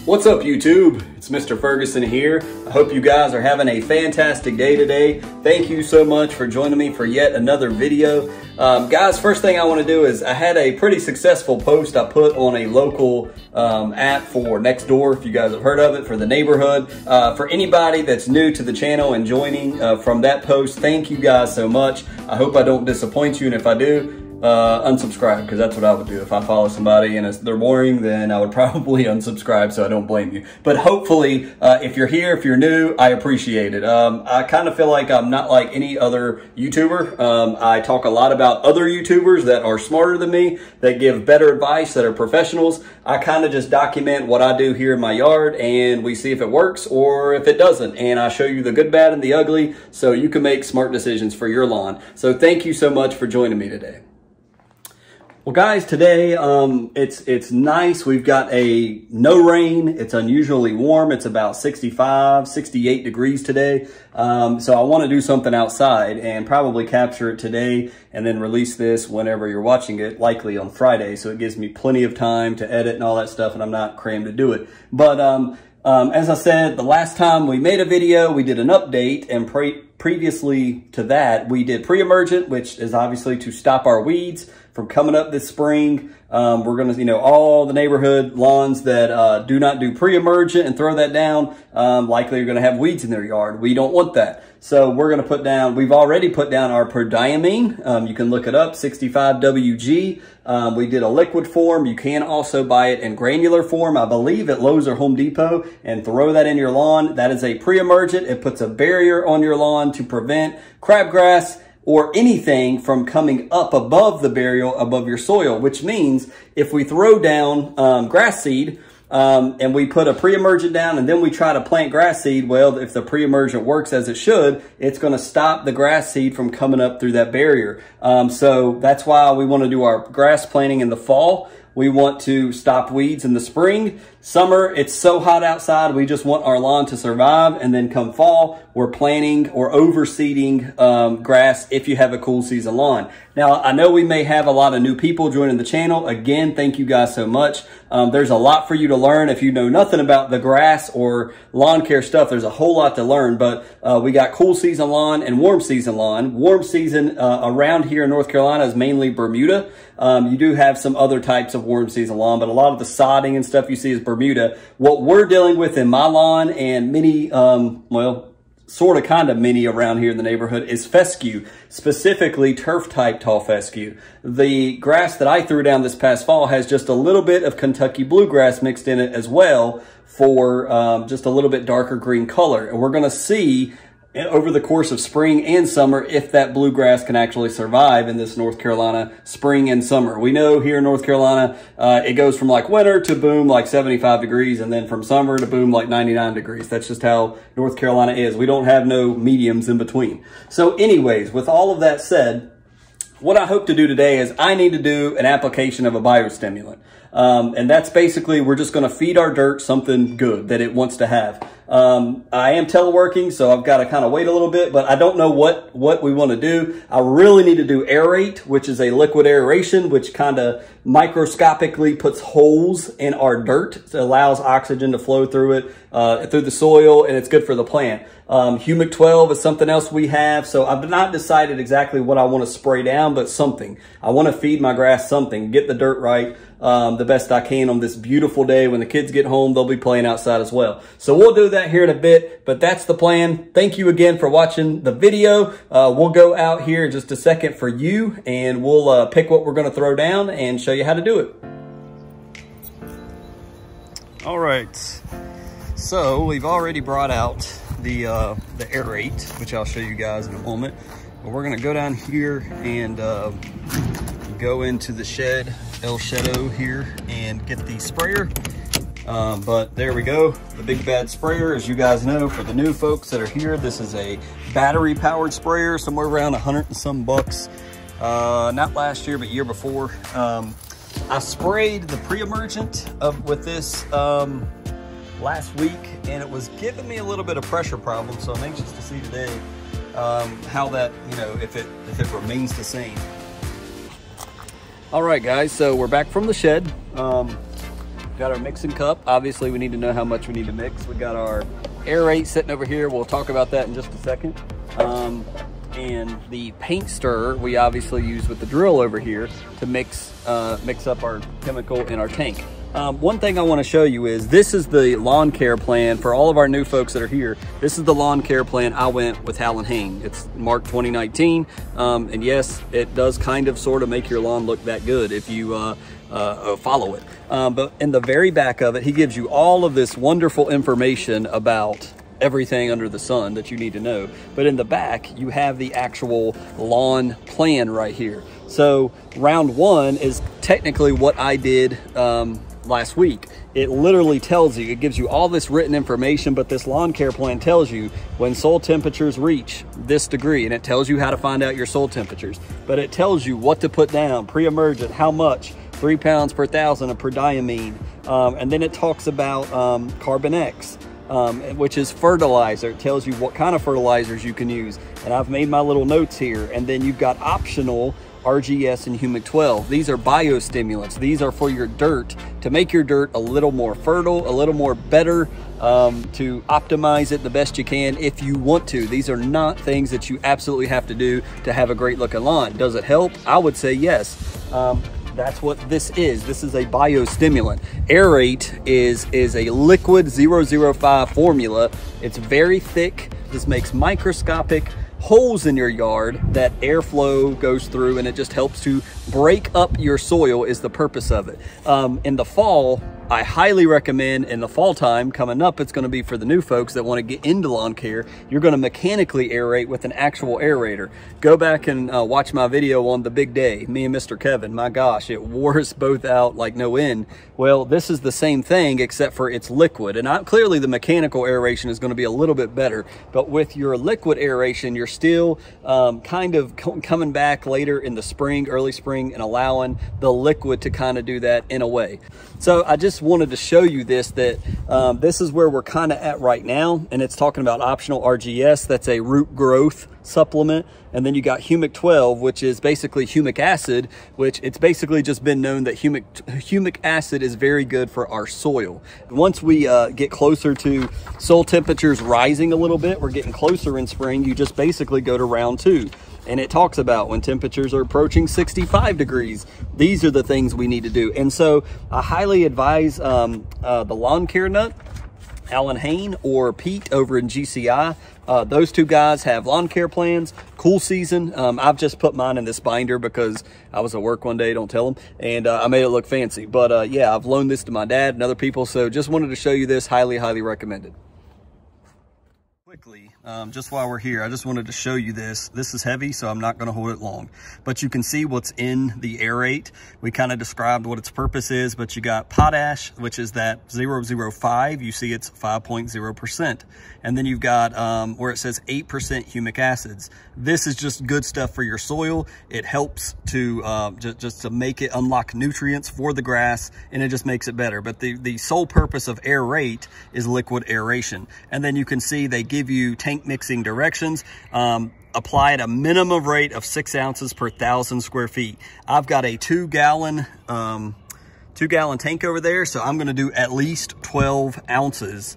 What's up, YouTube? It's Mr. Ferguson here. I hope you guys are having a fantastic day today. Thank you so much for joining me for yet another video. Guys, first thing I want to do is I had a pretty successful post I put on a local app for Nextdoor, if you guys have heard of it, for the neighborhood. For anybody that's new to the channel and joining from that post, thank you guys so much. I hope I don't disappoint you, and if I do, unsubscribe, because that's what I would do. If I follow somebody and they're boring, then I would probably unsubscribe, so I don't blame you. But hopefully, if you're here, if you're new, I appreciate it. I kind of feel like I'm not like any other YouTuber. I talk a lot about other YouTubers that are smarter than me, that give better advice, that are professionals. I kind of just document what I do here in my yard, and we see if it works or if it doesn't. And I show you the good, bad, and the ugly, so you can make smart decisions for your lawn. So thank you so much for joining me today. Well, guys, today it's nice. We've got a no rain. It's unusually warm. It's about 65, 68 degrees today. So I want to do something outside and probably capture it today and then release this whenever you're watching it, likely on Friday. So it gives me plenty of time to edit and all that stuff, and I'm not crammed to do it. But as I said, the last time we made a video, we did an update, and previously to that, we did pre-emergent, which is obviously to stop our weeds from coming up this spring. We're going to, all the neighborhood lawns that do not do pre-emergent and throw that down, likely are going to have weeds in their yard. We don't want that. So we're going to put down, we've already put down our prodiamine. You can look it up, 65WG. We did a liquid form. You can also buy it in granular form, I believe, at Lowe's or Home Depot, and throw that in your lawn. That is a pre-emergent. It puts a barrier on your lawn to prevent crabgrass or anything from coming up above the barrier, above your soil, which means if we throw down grass seed and we put a pre-emergent down and then we try to plant grass seed, well, if the pre-emergent works as it should, it's going to stop the grass seed from coming up through that barrier. So that's why we want to do our grass planting in the fall. We want to stop weeds in the spring. Summer, it's so hot outside, we just want our lawn to survive. And then come fall, we're planting or overseeding grass if you have a cool season lawn. Now, I know we may have a lot of new people joining the channel. Again, thank you guys so much. There's a lot for you to learn. If you know nothing about the grass or lawn care stuff, there's a whole lot to learn. But we got cool season lawn and warm season lawn. Warm season around here in North Carolina is mainly Bermuda. You do have some other types of warm season lawn, but a lot of the sodding and stuff you see is Bermuda. What we're dealing with in my lawn and many, sort of kind of many around here in the neighborhood is fescue, specifically turf type tall fescue. The grass that I threw down this past fall has just a little bit of Kentucky bluegrass mixed in it as well for just a little bit darker green color. And we're going to see over the course of spring and summer if that bluegrass can actually survive in this North Carolina spring and summer. We know here in North Carolina, it goes from like winter to boom like 75 degrees, and then from summer to boom like 99 degrees. That's just how North Carolina is. We don't have no mediums in between. So anyways, with all of that said, what I hope to do today is I need to do an application of a biostimulant. And that's basically, we're just going to feed our dirt something good that it wants to have. I am teleworking, so I've got to kind of wait a little bit, but I don't know what we want to do. I really need to do Air-8, which is a liquid aeration, which kind of microscopically puts holes in our dirt. It allows oxygen to flow through it, through the soil, and it's good for the plant. Humic 12 is something else we have. So I've not decided exactly what I want to spray down, but something. I want to feed my grass something, get the dirt right the best I can on this beautiful day. When the kids get home, they'll be playing outside as well. So we'll do that here in a bit, but that's the plan. Thank you again for watching the video. We'll go out here in just a second for you, and we'll pick what we're going to throw down and show you how to do it. All right, so we've already brought out the Air-8, which I'll show you guys in a moment. But we're gonna go down here and go into the shed, El Shadow here, and get the sprayer. But there we go, the big bad sprayer. As you guys know, for the new folks that are here, this is a battery powered sprayer, somewhere around 100 and some bucks. Not last year, but year before. I sprayed the pre-emergent with this last week, and it was giving me a little bit of pressure problem, so I'm anxious to see today how that, if it remains the same. All right, guys, so we're back from the shed. Got our mixing cup. Obviously, we need to know how much we need to mix. We got our Air-8 sitting over here. We'll talk about that in just a second. And the paint stirrer we obviously use with the drill over here to mix up our chemical in our tank. One thing I want to show you is this is the lawn care plan for all of our new folks that are here. This is the lawn care plan I went with Hal & Hain. It's March 2019, and yes, it does kind of sort of make your lawn look that good if you follow it. But in the very back of it, he gives you all of this wonderful information about everything under the sun that you need to know. But in the back, you have the actual lawn plan right here. So round one is technically what I did last week. It literally tells you, it gives you all this written information, but this lawn care plan tells you when soil temperatures reach this degree, and it tells you how to find out your soil temperatures, but it tells you what to put down, pre-emergent, how much, 3 pounds per thousand of prodiamine, and then it talks about carbon X, which is fertilizer. It tells you what kind of fertilizers you can use, and I've made my little notes here. And then you've got optional RGS and humic 12. These are biostimulants. These are for your dirt, to make your dirt a little more fertile, a little more better, to optimize it the best you can if you want to. These are not things that you absolutely have to do to have a great looking lawn. Does it help? I would say yes. That's what this is. This is a biostimulant. Air-8 is a liquid 005 formula. It's very thick. This makes microscopic holes in your yard that airflow goes through, and it just helps to break up your soil is the purpose of it. In the fall, I highly recommend, in the fall time coming up, it's going to be for the new folks that want to get into lawn care. You're going to mechanically aerate with an actual aerator. Go back and watch my video on the big day, me and Mr. Kevin. My gosh, it wore us both out like no end. Well, this is the same thing except for it's liquid, and clearly the mechanical aeration is going to be a little bit better, but with your liquid aeration, you're still kind of coming back later in the spring, early spring, and allowing the liquid to kind of do that in a way. So I just wanted to show you this, that this is where we're kind of at right now, and it's talking about optional RGS. That's a root growth supplement. And then you got humic 12, which is basically humic acid, which it's basically just been known that humic acid is very good for our soil. Once we get closer to soil temperatures rising a little bit, we're getting closer in spring, you just basically go to round 2. And it talks about when temperatures are approaching 65 degrees, these are the things we need to do. And so I highly advise the lawn care nut, Hal & Hain, or Pete over in GCI. Those two guys have lawn care plans, cool season. I've just put mine in this binder because I was at work one day, don't tell them, and I made it look fancy. But yeah, I've loaned this to my dad and other people, so just wanted to show you this. Highly, highly recommended. Quickly, just while we're here, I just wanted to show you this. This is heavy, so I'm not going to hold it long, but you can see what's in the Air-8. We kind of described what its purpose is, but you got potash, which is that 005. You see it's 5.0%. And then you've got where it says 8% humic acids. This is just good stuff for your soil. It helps to just to make it unlock nutrients for the grass, and it just makes it better. But the sole purpose of Air-8 is liquid aeration. And then you can see they give you tank mixing directions. Apply at a minimum rate of 6 ounces per 1,000 square feet. I've got a 2-gallon tank over there, so I'm going to do at least 12 ounces,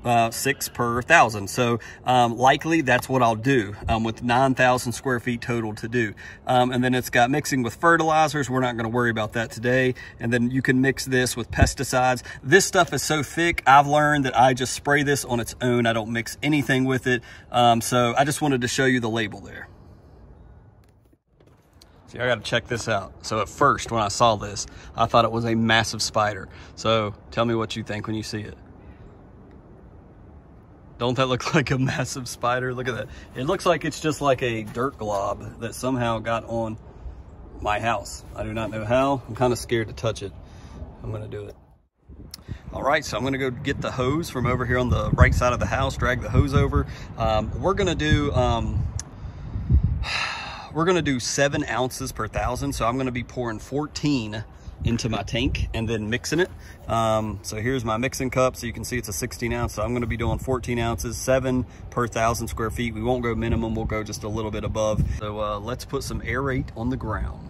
6 per 1,000. So likely that's what I'll do with 9,000 square feet total to do. And then it's got mixing with fertilizers. We're not going to worry about that today. And then you can mix this with pesticides. This stuff is so thick, I've learned that I just spray this on its own. I don't mix anything with it. So I just wanted to show you the label there. See, I got to check this out. So at first, when I saw this, I thought it was a massive spider. So tell me what you think when you see it. Don't that look like a massive spider? Look at that. It looks like it's just like a dirt glob that somehow got on my house. I do not know how. I'm kind of scared to touch it. I'm going to do it. All right, so I'm going to go get the hose from over here on the right side of the house, drag the hose over. We're going to do 7 ounces per 1,000. So I'm going to be pouring 14 into my tank and then mixing it. So here's my mixing cup, so you can see it's a 16 ounce. So I'm going to be doing 14 ounces, 7 per 1,000 square feet. We won't go minimum, we'll go just a little bit above. So let's put some Air-8 on the ground.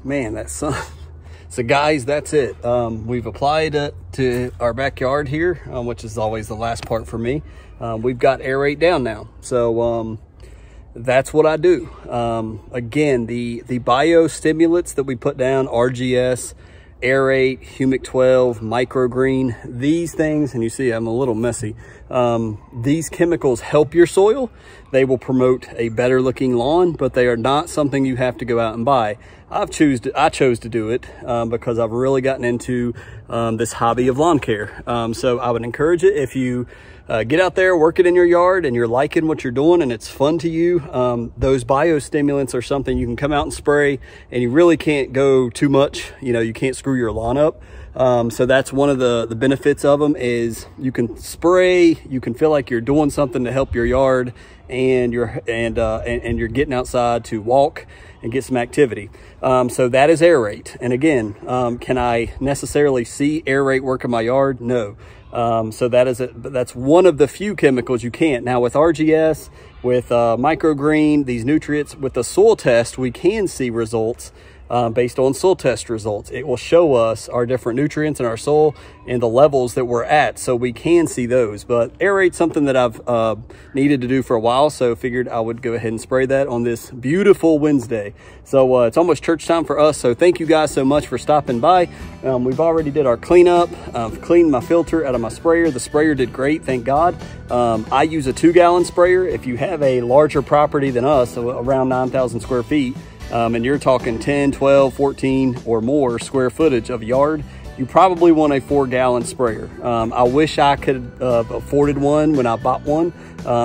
man, that sun. So guys, that's it. We've applied it to our backyard here, which is always the last part for me. We've got Air-8 down now. So that's what I do. Again, the biostimulants that we put down, RGS, Air-8, Humic 12, Microgreen, these things, and you see I'm a little messy. These chemicals help your soil. They will promote a better looking lawn, but they are not something you have to go out and buy. I chose to do it because I've really gotten into this hobby of lawn care. So I would encourage it if you get out there, work it in your yard, and you're liking what you're doing and it's fun to you. Those biostimulants are something you can come out and spray, and you really can't go too much. You know, you can't screw your lawn up. So that's one of the benefits of them, is you can spray, you can feel like you're doing something to help your yard, and you're getting outside to walk and get some activity. So that is Air-8. And again, can I necessarily see Air-8 work in my yard? No. So that's one of the few chemicals you can't. Now with RGS, with Microgreen, these nutrients, with the soil test, we can see results. Based on soil test results. It will show us our different nutrients in our soil and the levels that we're at, so we can see those. But Air-8's something that I've needed to do for a while, so figured I would go ahead and spray that on this beautiful Wednesday. So it's almost church time for us, so thank you guys so much for stopping by. We've already did our cleanup. I've cleaned my filter out of my sprayer. The sprayer did great, thank God. I use a 2-gallon sprayer. If you have a larger property than us, so around 9,000 square feet, and you're talking 10, 12, 14 or more square footage of yard, you probably want a 4-gallon sprayer. I wish I could have afforded one when I bought one.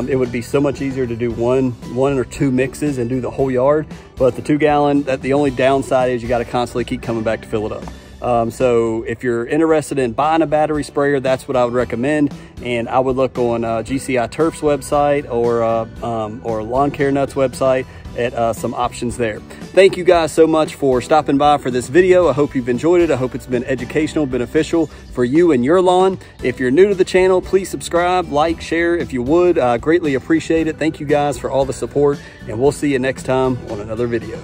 It would be so much easier to do one or two mixes and do the whole yard. But the 2-gallon, the only downside is you got to constantly keep coming back to fill it up. So if you're interested in buying a battery sprayer, that's what I would recommend. And I would look on GCI Turf's website or Lawn Care Nuts website at some options there. Thank you guys so much for stopping by for this video. I hope you've enjoyed it. I hope it's been educational, beneficial for you and your lawn. If you're new to the channel, please subscribe, like, share if you would. I greatly appreciate it. Thank you guys for all the support, and we'll see you next time on another video.